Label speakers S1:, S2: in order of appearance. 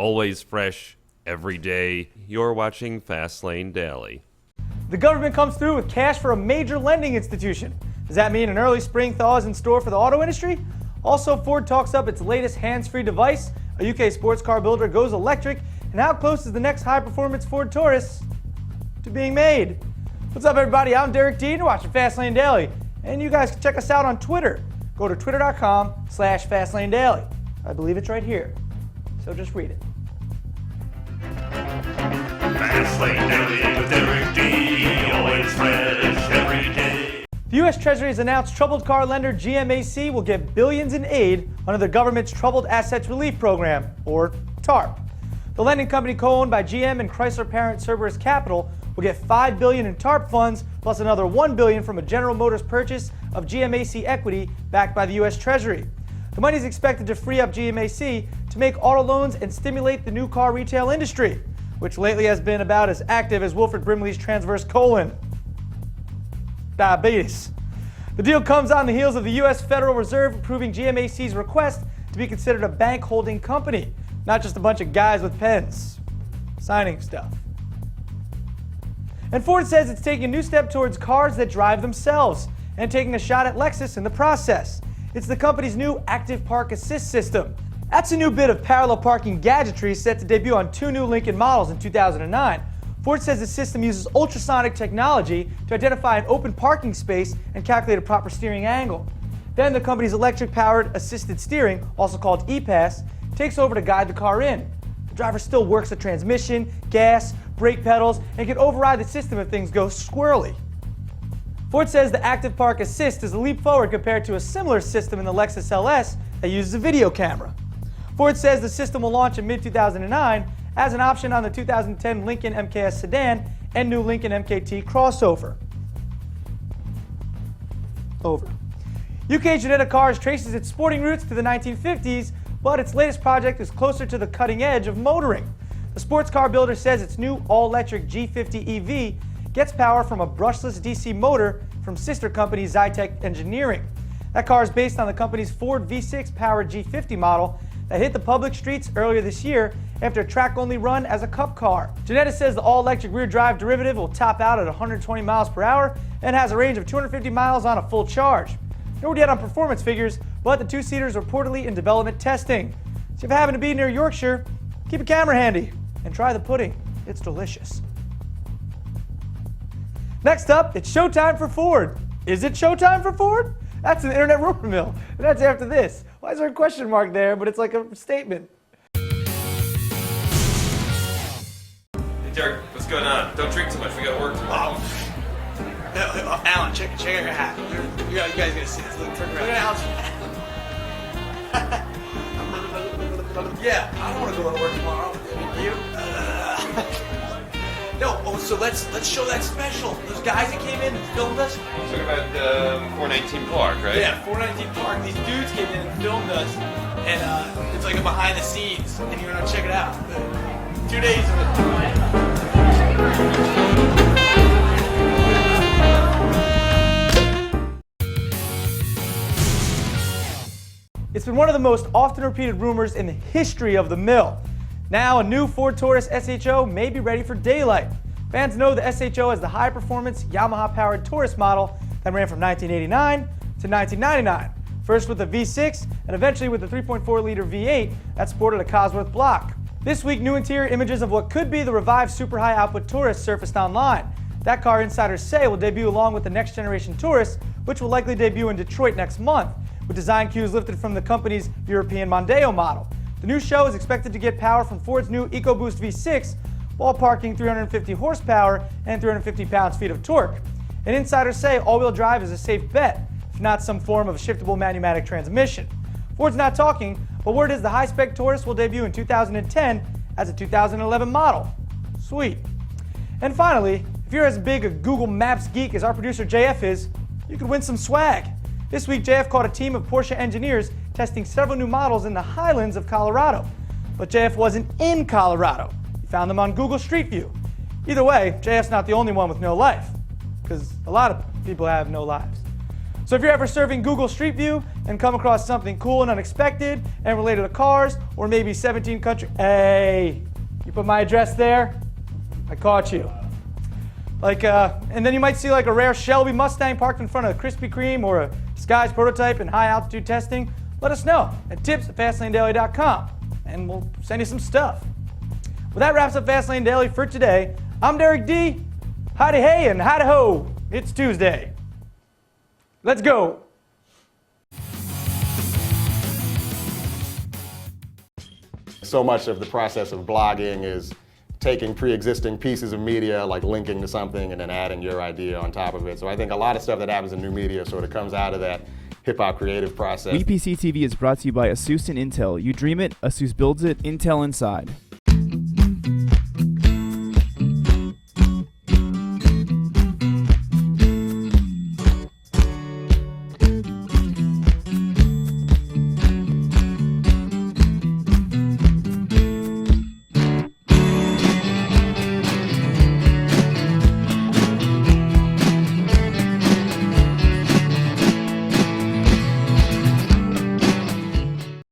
S1: always fresh, every day. You're watching Fastlane Daily.
S2: The government comes through with cash for a major lending institution. Does that mean an early spring thaw is in store for the auto industry? Also, Ford talks up its latest hands-free device, a UK sports car builder goes electric, and how close is the next high-performance Ford Taurus to being made? What's up, everybody? I'm Derek D, and you're watching Fastlane Daily. And you guys can check us out on Twitter. Go to twitter.com/FastlaneDaily. I believe it's right here. So just read it.
S3: Fastlane Daily with Derek D, always fresh every day.
S2: The U.S. Treasury has announced troubled car lender GMAC will get billions in aid under the government's Troubled Assets Relief Program, or TARP. The lending company co-owned by GM and Chrysler parent Cerberus Capital will get $5 billion in TARP funds plus another $1 billion from a General Motors purchase of GMAC equity backed by the U.S. Treasury. The money is expected to free up GMAC to make auto loans and stimulate the new car retail industry, which lately has been about as active as Wilfred Brimley's transverse colon. Diabetes. The deal comes on the heels of the U.S. Federal Reserve approving GMAC's request to be considered a bank holding company, not just a bunch of guys with pens signing stuff. And Ford says it's taking a new step towards cars that drive themselves and taking a shot at Lexus in the process. It's the company's new Active Park Assist system. That's a new bit of parallel parking gadgetry set to debut on 2 new Lincoln models in 2009. Ford says the system uses ultrasonic technology to identify an open parking space and calculate a proper steering angle. Then the company's electric-powered assisted steering, also called ePass, takes over to guide the car in. The driver still works the transmission, gas, brake pedals, and can override the system if things go squirrely. Ford says the Active Park Assist is a leap forward compared to a similar system in the Lexus LS that uses a video camera. Ford says the system will launch in mid-2009 as an option on the 2010 Lincoln MKS sedan and new Lincoln MKT crossover. UK Ginetta Cars traces its sporting roots to the 1950s, but its latest project is closer to the cutting edge of motoring. The sports car builder says its new all-electric G50 EV gets power from a brushless DC motor from sister company Zytec Engineering. That car is based on the company's Ford V6 powered G50 model that hit the public streets earlier this year after a track-only run as a cup car. Ginetta says the all-electric rear-drive derivative will top out at 120 miles per hour and has a range of 250 miles on a full charge. No word yet on performance figures, but the two-seaters are reportedly in development testing. So if you happen to be near Yorkshire, keep a camera handy and try the pudding. It's delicious. Next up, it's showtime for Ford. Is it showtime for Ford? That's an internet rumor mill, and that's after this. Why is there a question mark there, but it's like a statement?
S1: Hey Derek, what's going on? Don't drink too much, we gotta work tomorrow.
S4: Alan, check out your hat. You guys gotta see this. Look at Alan's hat. Yeah, I don't want to go to work tomorrow. You? No. Oh, so let's show that special. Those guys that came in and filmed us.
S1: You're talking about 419 Park, right?
S4: Yeah, 419 Park. These dudes came in and filmed us, and it's like a behind the scenes, and you're gonna check it out. 2 days of it.
S2: It's been one of the most often repeated rumors in the history of the mill. Now, a new Ford Taurus SHO may be ready for daylight. Fans know the SHO as the high-performance Yamaha-powered Taurus model that ran from 1989 to 1999, first with the V6 and eventually with the 3.4-liter V8 that sported a Cosworth block. This week, new interior images of what could be the revived super high-output Taurus surfaced online. That car, insiders say, will debut along with the next-generation Taurus, which will likely debut in Detroit next month, with design cues lifted from the company's European Mondeo model. The new show is expected to get power from Ford's new EcoBoost V6, ballparking 350 horsepower and 350 pounds-feet of torque. And insiders say all-wheel drive is a safe bet, if not some form of shiftable manumatic transmission. Ford's not talking, but word is the high-spec Taurus will debut in 2010 as a 2011 model. Sweet. And finally, if you're as big a Google Maps geek as our producer JF is, you could win some swag. This week, JF caught a team of Porsche engineers testing several new models in the highlands of Colorado. But JF wasn't in Colorado. He found them on Google Street View. Either way, JF's not the only one with no life, because a lot of people have no lives. So if you're ever surfing Google Street View and come across something cool and unexpected and related to cars or maybe 17 country. Hey, you put my address there? I caught you. And then you might see like a rare Shelby Mustang parked in front of a Krispy Kreme or a disguised prototype in high altitude testing. Let us know at tips@fastlanedaily.com and we'll send you some stuff. Well, that wraps up Fastlane Daily for today. I'm Derek D. Howdy hey and howdy ho. It's Tuesday. Let's go.
S5: So much of the process of blogging is taking pre-existing pieces of media, like linking to something and then adding your idea on top of it. So I think a lot of stuff that happens in new media sort of comes out of that hip-hop creative process.
S6: WePC TV is brought to you by ASUS and Intel. You dream it, ASUS builds it, Intel inside.